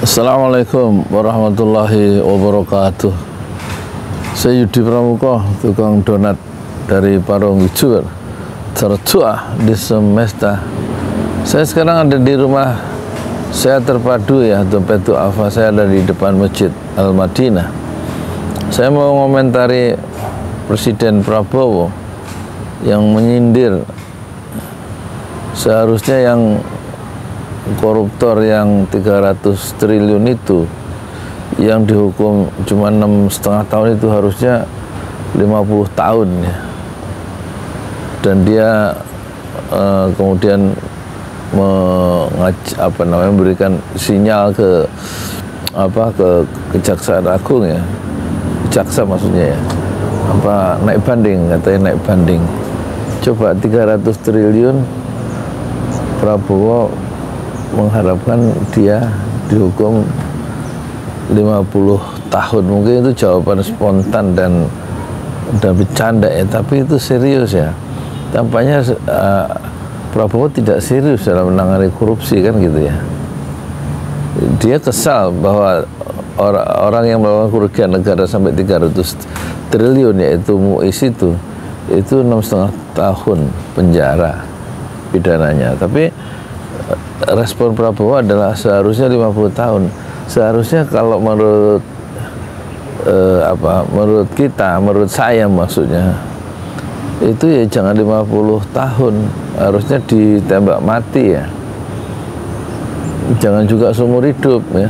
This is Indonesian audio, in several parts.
Assalamualaikum warahmatullahi wabarakatuh. Saya Yudi Pramuko, tukang donat dari Parung Hijau, tertua di semesta. Saya sekarang ada di rumah saya terpadu ya, Dompet Du'afa. Saya ada di depan Masjid Al-Madinah. Saya mau komentari Presiden Prabowo yang menyindir seharusnya yang koruptor yang 300 triliun itu yang dihukum cuma 6,5 tahun itu harusnya 50 tahun ya. Dan dia kemudian memberikan sinyal ke Kejaksaan Agung ya, jaksa maksudnya ya, naik banding, katanya naik banding. Coba 300 triliun Prabowo mengharapkan dia dihukum 50 tahun. Mungkin itu jawaban spontan dan bercanda ya, tapi itu serius ya. Tampaknya Prabowo tidak serius dalam menangani korupsi kan gitu ya. Dia kesal bahwa orang yang melakukan kerugian negara sampai 300 triliun yaitu Muiz itu 6,5 tahun penjara pidananya. Tapi respon Prabowo adalah seharusnya 50 tahun. Seharusnya kalau menurut menurut saya maksudnya itu ya jangan 50 tahun, harusnya ditembak mati ya. Jangan juga seumur hidup ya.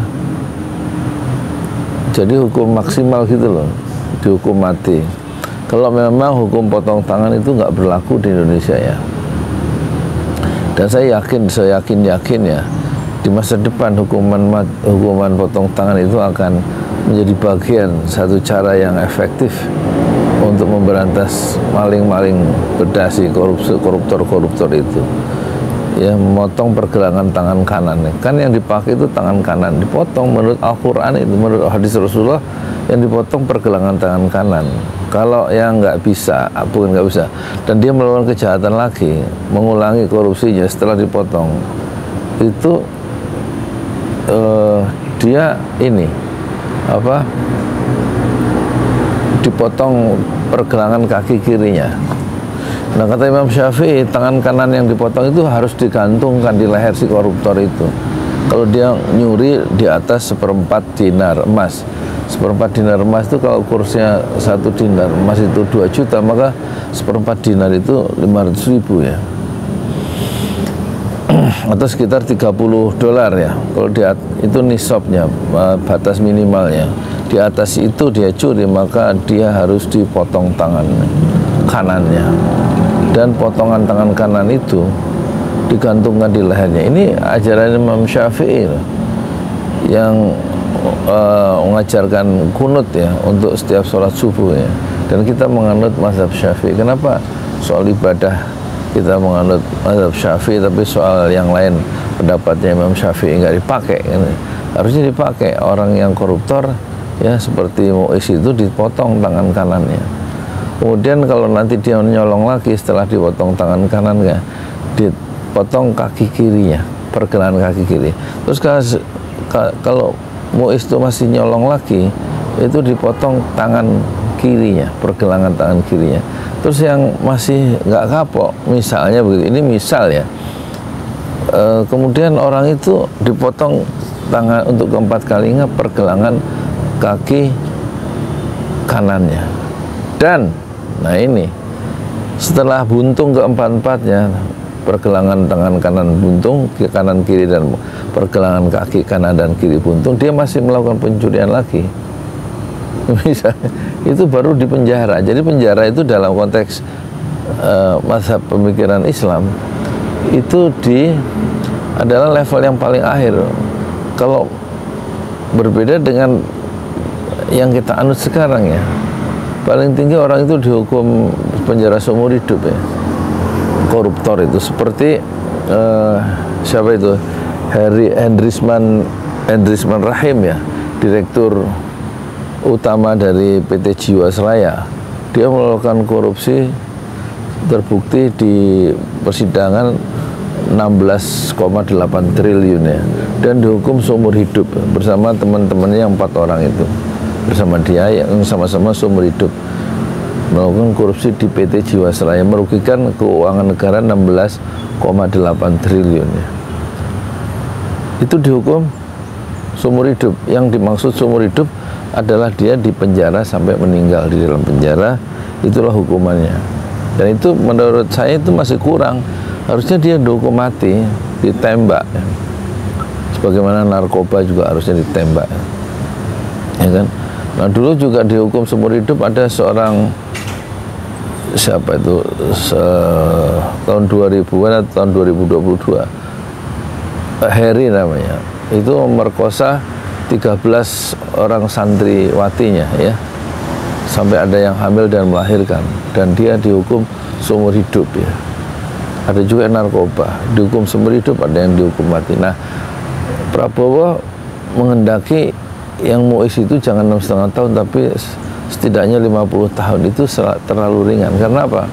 Jadi hukum maksimal gitu loh, dihukum mati. Kalau memang hukum potong tangan itu nggak berlaku di Indonesia ya. Dan saya yakin ya, di masa depan hukuman potong tangan itu akan menjadi bagian satu cara yang efektif untuk memberantas maling-maling berdasi koruptor itu. Ya, memotong pergelangan tangan kanan. Kan yang dipakai itu tangan kanan, dipotong menurut Al-Quran itu, menurut hadis Rasulullah yang dipotong pergelangan tangan kanan. Kalau yang nggak bisa, dan dia melakukan kejahatan lagi, mengulangi korupsinya setelah dipotong, itu dia dipotong pergelangan kaki kirinya. Nah, kata Imam Syafi'i, tangan kanan yang dipotong itu harus digantungkan di leher si koruptor itu. Kalau dia nyuri di atas 1/4 dinar emas. 1/4 dinar emas itu kalau kursnya 1 dinar emas itu 2 juta, maka 1/4 dinar itu 500.000 ya. Atau sekitar 30 dolar ya. Kalau itu nisabnya, batas minimalnya. Di atas itu dia curi, maka dia harus dipotong tangan kanannya. Dan potongan tangan kanan itu digantungkan di lehernya. Ini ajaran Imam Syafi'i yang mengajarkan kunut ya untuk setiap sholat subuh ya. Dan kita menganut mazhab Syafi'i. Kenapa soal ibadah kita menganut mazhab Syafi'i, tapi soal yang lain pendapatnya Imam Syafi'i nggak dipakai? Harusnya dipakai. Orang yang koruptor ya seperti Muiz itu dipotong tangan kanannya. Kemudian kalau nanti dia menyolong lagi setelah dipotong tangan kanan ya, dipotong kaki kirinya, pergelangan kaki kiri. Terus kalau Muiz itu masih nyolong lagi, itu dipotong tangan kirinya, pergelangan tangan kirinya. Terus yang masih nggak kapok, misalnya begitu, ini misal ya, kemudian orang itu dipotong tangan untuk keempat kalinya pergelangan kaki kanannya. Dan nah ini setelah buntung keempat-empatnya, pergelangan tangan kanan buntung, kanan kiri dan pergelangan kaki kanan dan kiri buntung, dia masih melakukan pencurian lagi. Misalnya, itu baru dipenjara. Jadi penjara itu dalam konteks mazhab pemikiran Islam itu adalah level yang paling akhir. Kalau berbeda dengan yang kita anut sekarang ya, paling tinggi orang itu dihukum penjara seumur hidup ya, koruptor itu. Seperti siapa itu, Hendrisman Rahim ya, direktur utama dari PT Jiwasraya. Dia melakukan korupsi, terbukti di persidangan 16,8 triliun ya, dan dihukum seumur hidup bersama teman-temannya yang 4 orang itu, bersama dia yang sama-sama seumur hidup melakukan korupsi di PT Jiwasraya merugikan keuangan negara 16,8 triliun ya. Itu dihukum seumur hidup. Yang dimaksud seumur hidup adalah dia di penjara sampai meninggal di dalam penjara, itulah hukumannya. Dan itu menurut saya itu masih kurang. Harusnya dia dihukum mati, ditembak ya. Sebagaimana narkoba juga harusnya ditembak ya kan. Nah dulu juga dihukum seumur hidup ada seorang, siapa itu, tahun 2000-an atau tahun 2022, Heri namanya, itu memerkosa 13 orang santriwatinya ya, sampai ada yang hamil dan melahirkan, dan dia dihukum seumur hidup ya. Ada juga narkoba dihukum seumur hidup, ada yang dihukum mati. Nah Prabowo menghendaki yang Muiz itu jangan 6,5 tahun tapi setidaknya 50 tahun. Itu terlalu ringan. Karena apa?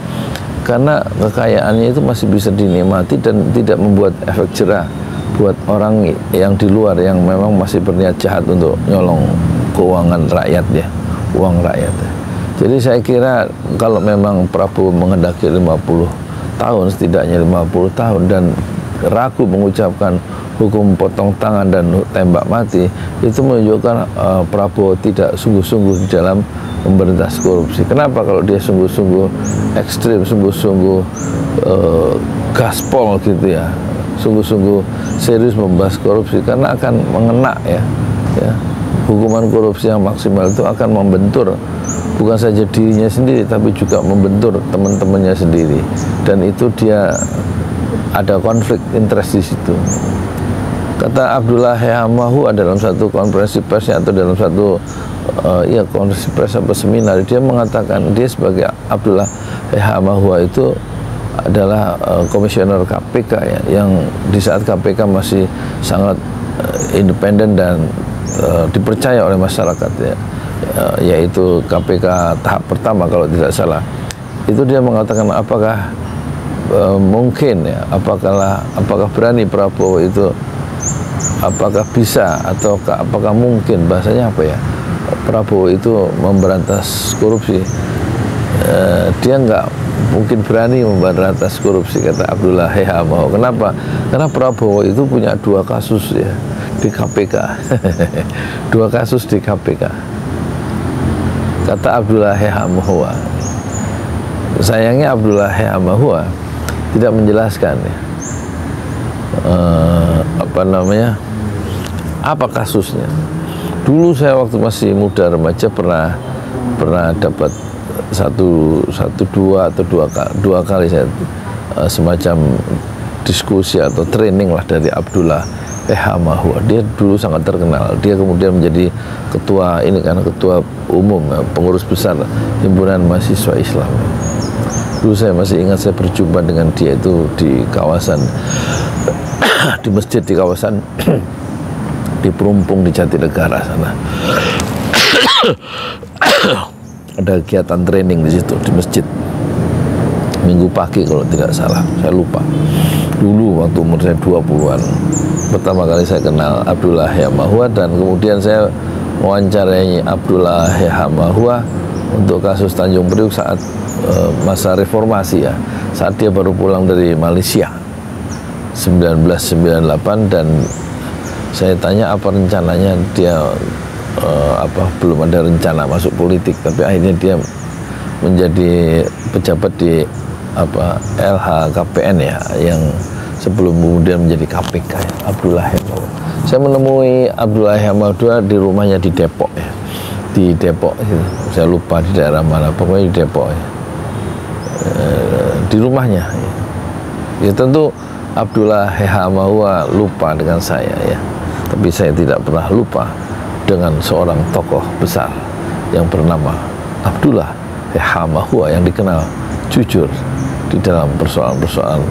Karena kekayaannya itu masih bisa dinikmati dan tidak membuat efek jerah buat orang yang di luar yang memang masih berniat jahat untuk nyolong keuangan rakyat ya, uang rakyat ya. Jadi saya kira kalau memang Prabowo menghendaki 50 tahun, setidaknya 50 tahun, dan ragu mengucapkan hukum potong tangan dan tembak mati, itu menunjukkan Prabowo tidak sungguh-sungguh di dalam memberantas korupsi. Kenapa? Kalau dia sungguh-sungguh ekstrim, sungguh-sungguh gaspol gitu ya, sungguh-sungguh serius membahas korupsi, karena akan mengena ya, hukuman korupsi yang maksimal itu akan membentur bukan saja dirinya sendiri tapi juga membentur teman-temannya sendiri, dan itu dia ada konflik interest di situ. Kata Abdullah Hehamahu dalam satu konferensi persnya atau dalam satu konferensi pers atau seminar, dia mengatakan dia sebagai Abdullah Hehamahu itu adalah komisioner KPK ya, yang di saat KPK masih sangat independen dan dipercaya oleh masyarakat ya, yaitu KPK tahap pertama kalau tidak salah. Itu dia mengatakan apakah mungkin ya, apakah berani Prabowo itu, apakah bisa atau apakah mungkin, bahasanya apa ya, Prabowo itu memberantas korupsi. Dia nggak mungkin berani memberantas korupsi, kata Abdullah Hehamahu. Kenapa? Karena Prabowo itu punya 2 kasus ya di KPK. 2 kasus di KPK, kata Abdullah Hehamahu. Sayangnya Abdullah Hehamahu tidak menjelaskan ya, apa kasusnya. Dulu saya waktu masih muda remaja pernah dapat dua kali saya semacam diskusi atau training lah dari Abdullah Hehamahu. Dia dulu sangat terkenal. Dia kemudian menjadi ketua ketua umum, pengurus besar Himpunan Mahasiswa Islam. Dulu saya masih ingat saya berjumpa dengan dia itu di kawasan di masjid di kawasan di Perumpung di Jatinegara sana. Ada kegiatan training di situ di masjid Minggu pagi kalau tidak salah, saya lupa. Dulu waktu umur saya 20-an pertama kali saya kenal Abdullah Hehamahu, dan kemudian saya mewawancarai Abdullah Hehamahu untuk kasus Tanjung Priuk saat masa reformasi ya, saat dia baru pulang dari Malaysia 1998, dan saya tanya apa rencananya dia, belum ada rencana masuk politik, tapi akhirnya dia menjadi pejabat di LHKPN ya, yang sebelum kemudian menjadi KPK ya, Abdullah Hehamahu. Saya menemui Abdullah Hehamahu di rumahnya di Depok ya, di Depok gitu. Saya lupa di daerah mana, pokoknya di Depok ya. Di rumahnya ya, tentu Abdullah Hehamahu lupa dengan saya ya, tapi saya tidak pernah lupa dengan seorang tokoh besar yang bernama Abdullah Hehamahu yang dikenal jujur di dalam persoalan-persoalan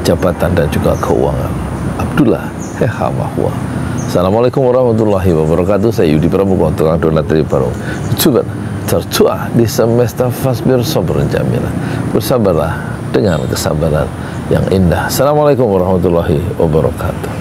jabatan dan juga keuangan. Abdullah Hehamahu. Assalamualaikum warahmatullahi wabarakatuh. Saya Yudi Pramuka, tukang donat dari Parung. Coba tertua di semesta fasbir sabran jamilah. Bersabarlah dengan kesabaran yang indah. Assalamualaikum warahmatullahi wabarakatuh.